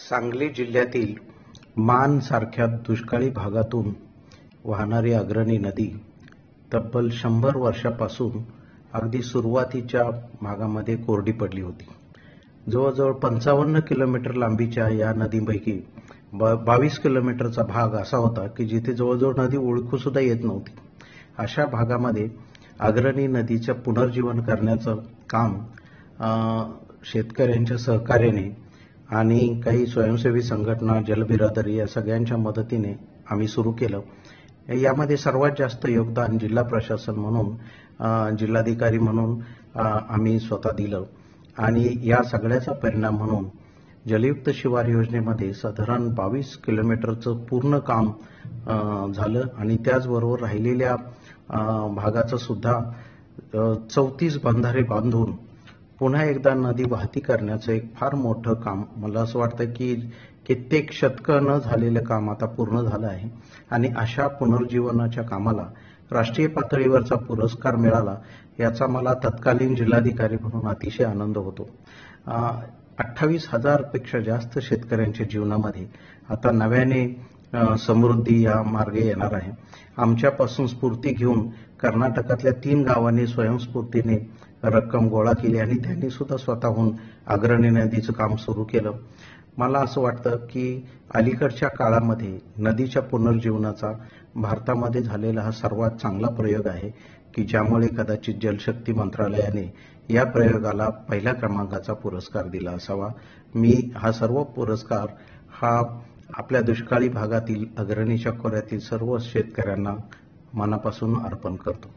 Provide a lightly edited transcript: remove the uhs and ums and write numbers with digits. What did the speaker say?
सांगली जिल्ह्यातील मान सारख्या दुष्काळी भागातून वाहणारी अग्रणी नदी तब्बल 100 वर्षापासून अगदी सुरुवातीच्या भागामध्ये कोरडी पडली होती. जवळजवळ 55 किलोमीटर लांबीच्या या नदीपैकी 22 किलोमीटरचा भाग असा होता की जिथे जवळजवळ नदी ओळखू सुद्धा येत नव्हती. अशा भागामध्ये अग्रणी नदीचं पुनर्जीवन करण्याचं काम शेतकऱ्यांच्या सहकार्याने आणि काही स्वयंसेवी संघटना, जलबिरादरी या सगळ्यांच्या मदतीने आम्ही सुरू केलं. यामध्ये सर्वात जास्त योगदान जिल्हा प्रशासन म्हणून, जिल्हाधिकारी म्हणून आम्ही स्वतः दिलं आणि या सगळ्याचा परिणाम म्हणून जलयुक्त शिवार योजनेमध्ये साधारण 22 किलोमीटरचं पूर्ण काम झालं आणि त्याचबरोबर राहिलेल्या भागाचं सुद्धा 34 बंधारे बांधून पुन्हा एकदा नदी वाहती करण्याचं एक फार मोठं काम, मला असं वाटतं की कित्येक शतकं न झालेलं काम आता पूर्ण झालं आहे. आणि अशा पुनर्जीवनाच्या कामाला राष्ट्रीय पातळीवरचा पुरस्कार मिळाला याचा मला तत्कालीन जिल्हाधिकारी म्हणून अतिशय आनंद होतो. 28,000 पेक्षा जास्त शेतकऱ्यांच्या जीवनामध्ये आता नव्याने समृद्धी या मार्गे येणार आहे. आमच्यापासून स्फूर्ती घेऊन कर्नाटकातल्या 3 गावांनी स्वयंस्फूर्तीने रक्कम गोळा केली आणि त्यांनी सुद्धा स्वतःहून अग्रणी नदीचं काम सुरू केलं. मला असं वाटतं की अलीकडच्या काळामध्ये नदीच्या पुनर्जीवनाचा भारतामध्ये झालेला हा सर्वात चांगला प्रयोग आहे की ज्यामुळे कदाचित जलशक्ती मंत्रालयाने या प्रयोगाला पहिल्या क्रमांकाचा पुरस्कार दिला असावा. मी हा सर्व पुरस्कार आपल्या दुष्काळी भागातील अग्रणीच्या खोऱ्यातील सर्व शेतकऱ्यांना मनापासून अर्पण करतो.